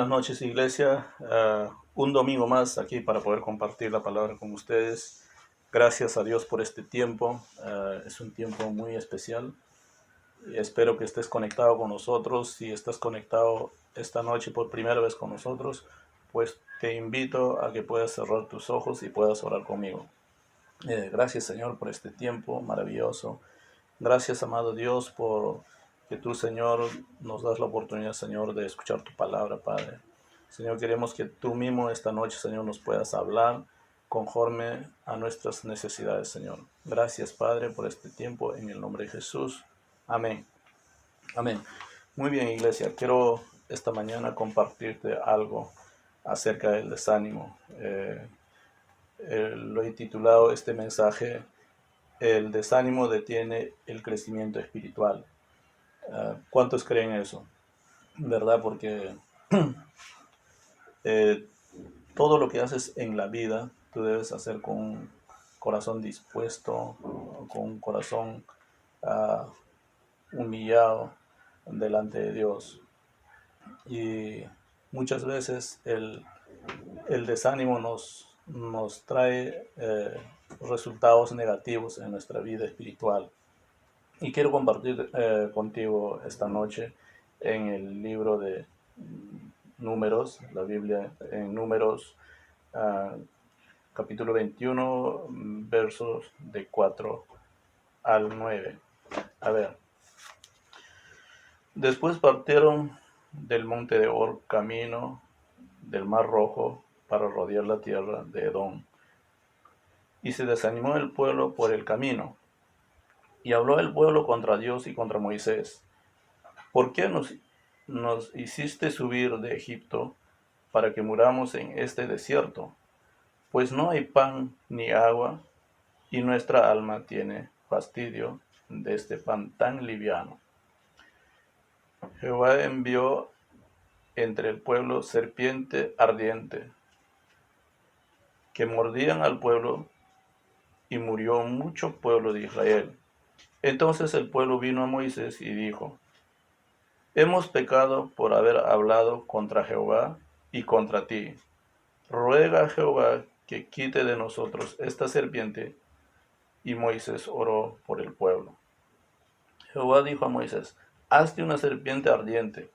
Buenas noches, iglesia. Un domingo más aquí para poder compartir la palabra con ustedes. Gracias a Dios por este tiempo. Es un tiempo muy especial. Espero que estés conectado con nosotros. Si estás conectado esta noche por primera vez con nosotros, pues te invito a que puedas cerrar tus ojos y puedas orar conmigo. Gracias, Señor, por este tiempo maravilloso. Gracias, amado Dios, por que tú, Señor, nos das la oportunidad, Señor, de escuchar tu palabra, Padre. Señor, queremos que tú mismo esta noche, Señor, nos puedas hablar conforme a nuestras necesidades, Señor. Gracias, Padre, por este tiempo, en el nombre de Jesús. Amén. Amén. Muy bien, iglesia. Quiero esta mañana compartirte algo acerca del desánimo. Lo he titulado este mensaje: el desánimo detiene el crecimiento espiritual. ¿Cuántos creen eso? ¿Verdad? Porque eh, todo lo que haces en la vida, tú debes hacer con un corazón dispuesto, con un corazón uh, humillado delante de Dios. Y muchas veces el desánimo nos trae resultados negativos en nuestra vida espiritual. Y quiero compartir contigo esta noche en el libro de Números, la Biblia, en Números capítulo 21, versos de 4 al 9. A ver, después partieron del monte de Or camino del Mar Rojo para rodear la tierra de Edom. Y se desanimó el pueblo por el camino. Y habló el pueblo contra Dios y contra Moisés. ¿Por qué nos hiciste subir de Egipto para que muramos en este desierto? Pues no hay pan ni agua, y nuestra alma tiene fastidio de este pan tan liviano. Jehová envió entre el pueblo serpiente ardiente, que mordían al pueblo, y murió mucho pueblo de Israel. Entonces el pueblo vino a Moisés y dijo: hemos pecado por haber hablado contra Jehová y contra ti. Ruega a Jehová que quite de nosotros esta serpiente. Y Moisés oró por el pueblo. Jehová dijo a Moisés: hazte una serpiente ardiente,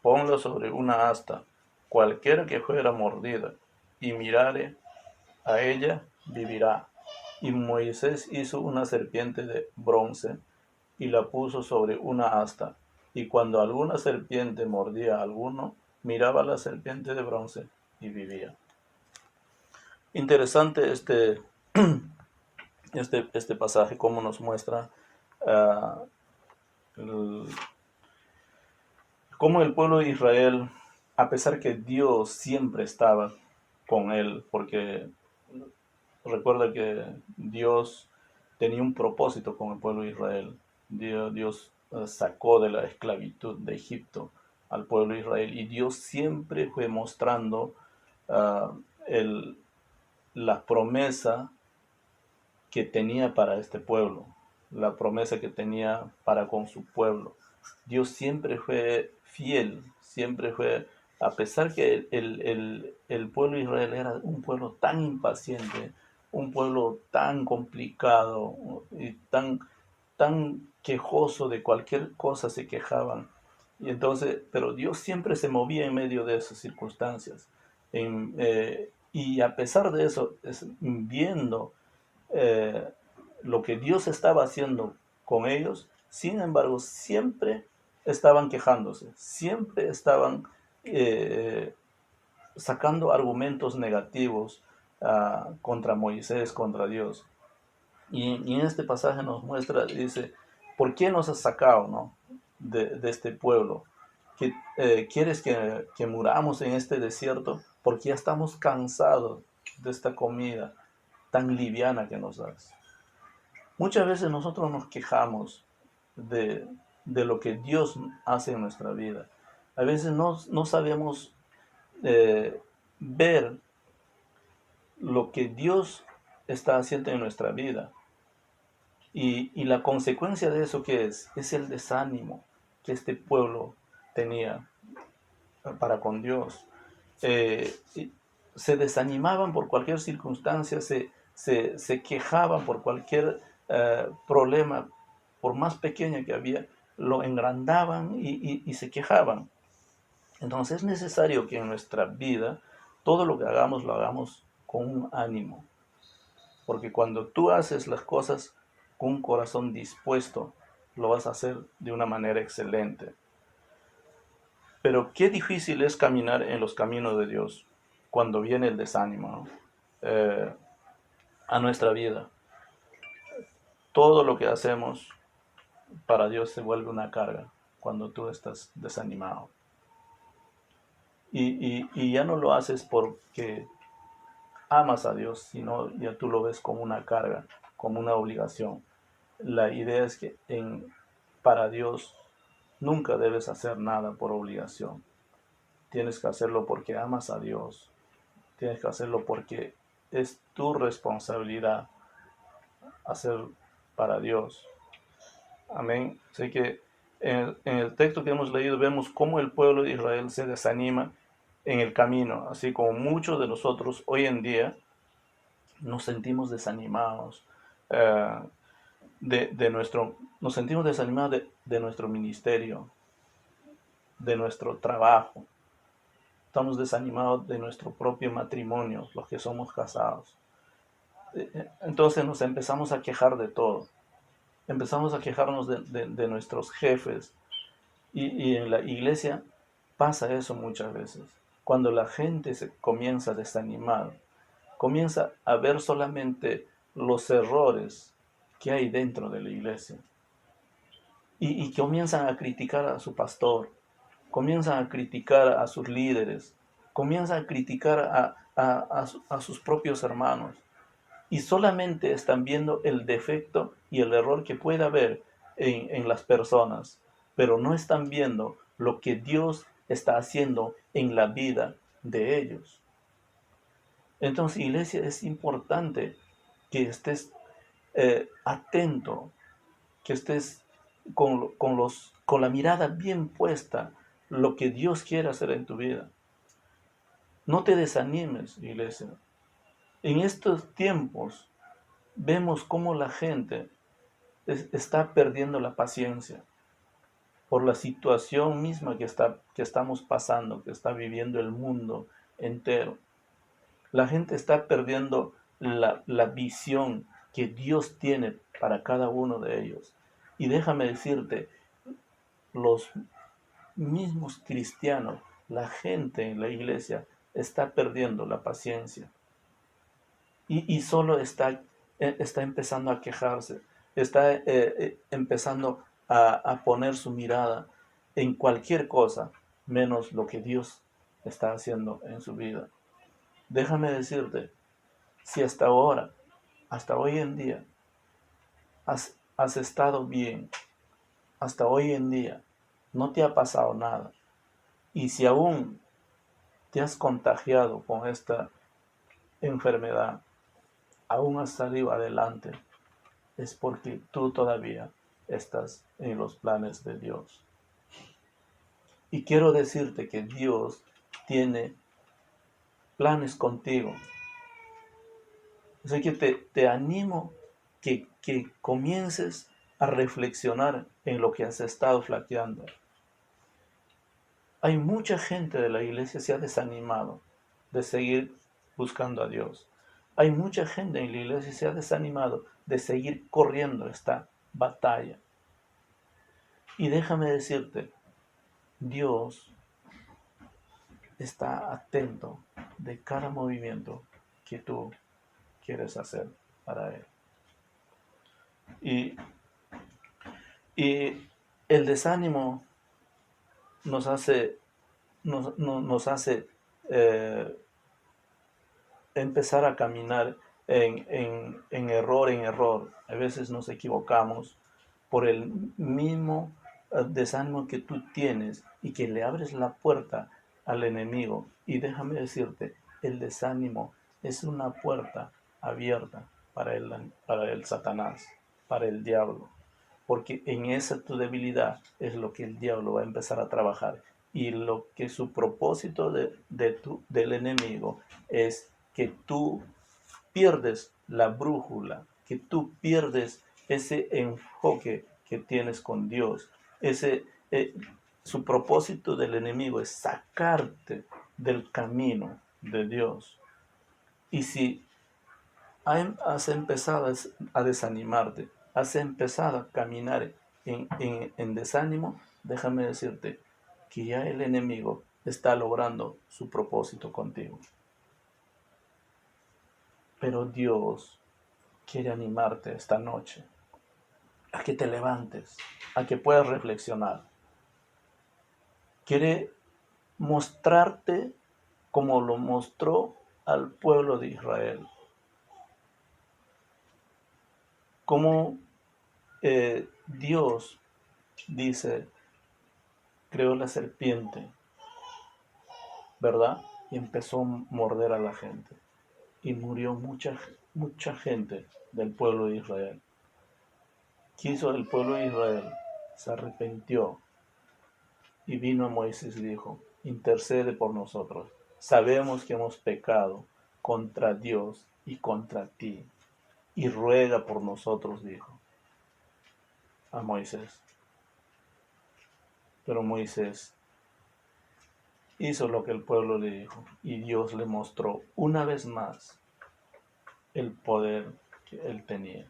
ponla sobre una asta, cualquiera que fuera mordida, y mirare a ella, vivirá. Y Moisés hizo una serpiente de bronce, y la puso sobre una asta. Y cuando alguna serpiente mordía a alguno, miraba la serpiente de bronce y vivía. Interesante este pasaje, cómo nos muestra cómo el pueblo de Israel, a pesar que Dios siempre estaba con él, porque recuerda que Dios tenía un propósito con el pueblo de Israel. Dios sacó de la esclavitud de Egipto al pueblo de Israel, y Dios siempre fue mostrando uh, la promesa que tenía para este pueblo, la promesa que tenía para con su pueblo. Dios siempre fue fiel, siempre fue, a pesar que el pueblo de Israel era un pueblo tan impaciente, un pueblo tan complicado y tan quejoso, de cualquier cosa se quejaban. Y entonces, pero Dios siempre se movía en medio de esas circunstancias. Y a pesar de eso, viendo eh, lo que Dios estaba haciendo con ellos, sin embargo, siempre estaban quejándose, siempre estaban eh, sacando argumentos negativos contra Moisés, contra Dios. Y en este pasaje nos muestra, dice: ¿por qué nos has sacado, no, de este pueblo? ¿Quieres que muramos en este desierto? Porque ya estamos cansados de esta comida tan liviana que nos das. Muchas veces nosotros nos quejamos de lo que Dios hace en nuestra vida. A veces no sabemos ver lo que Dios está haciendo en nuestra vida. Y la consecuencia de eso, ¿qué es? Es el desánimo que este pueblo tenía. para con Dios. Y se desanimaban por cualquier circunstancia, se quejaban por cualquier problema, por más pequeño que había, lo engrandaban y se quejaban. Entonces es necesario que en nuestra vida todo lo que hagamos lo hagamos con un ánimo, porque cuando tú haces las cosas con un corazón dispuesto, lo vas a hacer de una manera excelente. Pero qué difícil es caminar en los caminos de Dios cuando viene el desánimo, ¿no? A nuestra vida. Todo lo que hacemos para Dios se vuelve una carga cuando tú estás desanimado. Y ya no lo haces porque amas a Dios, sino ya tú lo ves como una carga, como una obligación. La idea es que para Dios nunca debes hacer nada por obligación. Tienes que hacerlo porque amas a Dios. Tienes que hacerlo porque es tu responsabilidad hacer para Dios. Amén. Así que en el texto que hemos leído vemos cómo el pueblo de Israel se desanima en el camino, así como muchos de nosotros hoy en día nos sentimos desanimados eh, nos sentimos desanimados de nuestro ministerio, de nuestro trabajo. Estamos desanimados de nuestro propio matrimonio, los que somos casados. Entonces nos empezamos a quejar de todo. Empezamos a quejarnos de nuestros jefes. Y en la iglesia pasa eso muchas veces. Cuando la gente se comienza a desanimar, comienza a ver solamente los errores que hay dentro de la iglesia. Y comienzan a criticar a su pastor, comienzan a criticar a sus líderes, comienzan a criticar a sus propios hermanos. Y solamente están viendo el defecto y el error que puede haber en las personas, pero no están viendo lo que Dios está haciendo en la vida de ellos. Entonces, iglesia, es importante que estés atento, que estés con la mirada bien puesta lo que Dios quiere hacer en tu vida. No te desanimes, iglesia. En estos tiempos vemos cómo la gente está perdiendo la paciencia por la situación misma que estamos pasando, que está viviendo el mundo entero. La gente está perdiendo la visión que Dios tiene para cada uno de ellos. Y déjame decirte, los mismos cristianos, la gente en la iglesia está perdiendo la paciencia y solo está empezando a quejarse, está empezando a poner su mirada en cualquier cosa menos lo que Dios está haciendo en su vida. Déjame decirte, si hasta ahora, hasta hoy en día, has estado bien, hasta hoy en día, no te ha pasado nada, y si aún te has contagiado con esta enfermedad, aún has salido adelante, es porque tú todavía estás en los planes de Dios. Y quiero decirte que Dios tiene planes contigo. Así que te animo que comiences a reflexionar en lo que has estado flaqueando. Hay mucha gente de la iglesia que se ha desanimado de seguir buscando a Dios. Hay mucha gente en la iglesia que se ha desanimado de seguir corriendo esta batalla. Y déjame decirte, Dios está atento de cada movimiento que tú quieres hacer para Él. Y el desánimo nos hace, nos hace empezar a caminar en error. A veces nos equivocamos por el mismo desánimo que tú tienes y que le abres la puerta al enemigo. Y déjame decirte, el desánimo es una puerta abierta para el Satanás, para el diablo. Porque en esa tu debilidad es lo que el diablo va a empezar a trabajar. Y lo que su propósito del enemigo es que tú pierdes la brújula, que tú pierdes ese enfoque que tienes con Dios. Ese, su propósito del enemigo es sacarte del camino de Dios. Y si has empezado a desanimarte, has empezado a caminar en desánimo, déjame decirte que ya el enemigo está logrando su propósito contigo. Pero Dios quiere animarte esta noche a que te levantes, a que puedas reflexionar. Quiere mostrarte como lo mostró al pueblo de Israel. Como Dios dice, creó la serpiente, ¿verdad? Y empezó a morder a la gente. Y murió mucha gente del pueblo de Israel. ¿Qué hizo el pueblo de Israel? Se arrepintió y vino a Moisés y dijo, intercede por nosotros. Sabemos que hemos pecado contra Dios y contra ti. Y ruega por nosotros, dijo a Moisés. Pero Moisés hizo lo que el pueblo le dijo y Dios le mostró una vez más el poder que él tenía.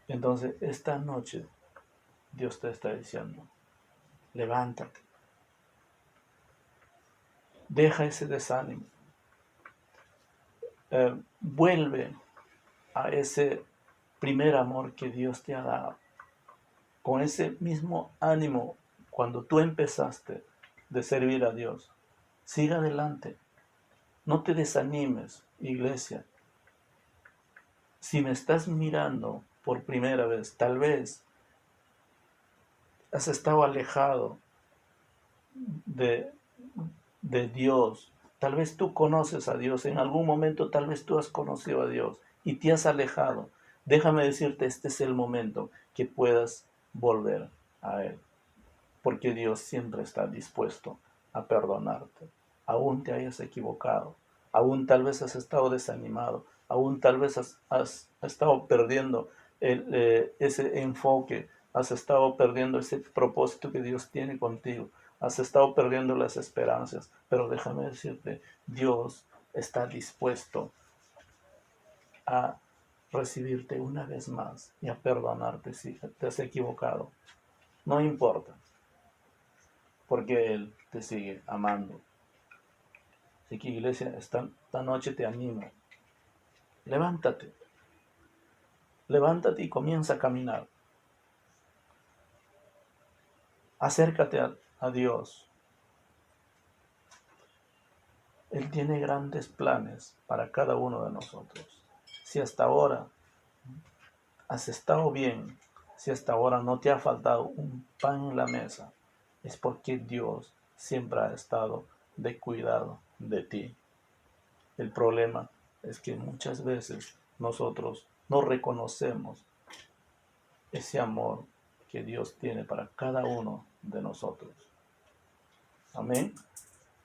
Entonces, esta noche Dios te está diciendo, levántate, deja ese desánimo, vuelve a ese primer amor que Dios te ha dado, con ese mismo ánimo cuando tú empezaste de servir a Dios. Siga adelante, no te desanimes, iglesia. Si me estás mirando por primera vez, tal vez has estado alejado de, de Dios. Tal vez tú conoces a Dios, en algún momento tal vez tú has conocido a Dios y te has alejado. Déjame decirte, este es el momento que puedas volver a Él, porque Dios siempre está dispuesto a perdonarte. Aún te hayas equivocado, aún tal vez has estado desanimado, aún tal vez has estado perdiendo ese enfoque, has estado perdiendo ese propósito que Dios tiene contigo, has estado perdiendo las esperanzas, pero déjame decirte, Dios está dispuesto a recibirte una vez más y a perdonarte si te has equivocado. No importa, porque Él te sigue amando. Así que, iglesia, esta noche te animo. Levántate, levántate y comienza a caminar. Acércate a Dios. Él tiene grandes planes para cada uno de nosotros. Si hasta ahora has estado bien, si hasta ahora no te ha faltado un pan en la mesa, es porque Dios siempre ha estado de cuidado de ti. El problema es que muchas veces nosotros no reconocemos ese amor que Dios tiene para cada uno de nosotros. Amén.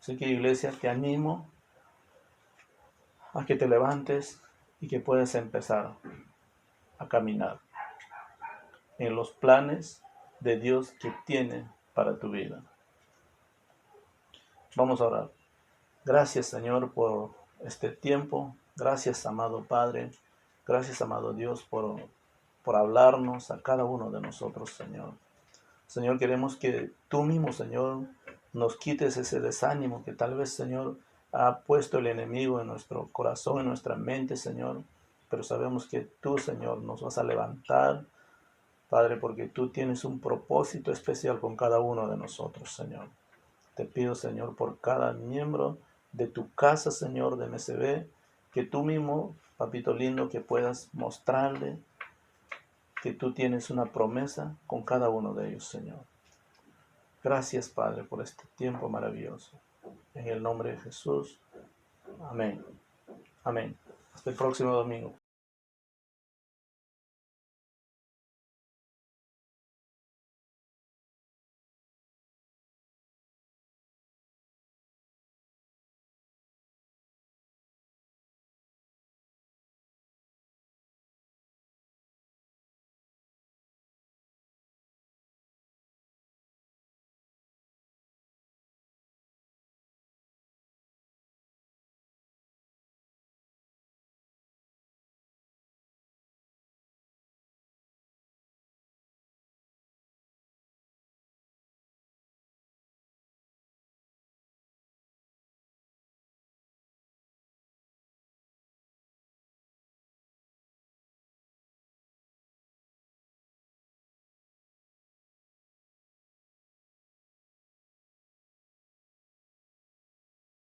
Así que, iglesia, te animo a que te levantes y que puedas empezar a caminar en los planes de Dios que tiene para tu vida. Vamos a orar. Gracias, Señor, por este tiempo. Gracias, amado Padre. Gracias, amado Dios, por hablarnos a cada uno de nosotros, Señor. Señor, queremos que tú mismo, Señor, nos quites ese desánimo que tal vez, Señor, ha puesto el enemigo en nuestro corazón, en nuestra mente, Señor. Pero sabemos que tú, Señor, nos vas a levantar, Padre, porque tú tienes un propósito especial con cada uno de nosotros, Señor. Te pido, Señor, por cada miembro de tu casa, Señor, de MSB, que tú mismo, papito lindo, que puedas mostrarle que tú tienes una promesa con cada uno de ellos, Señor. Gracias, Padre, por este tiempo maravilloso. En el nombre de Jesús. Amén. Amén. Hasta el próximo domingo.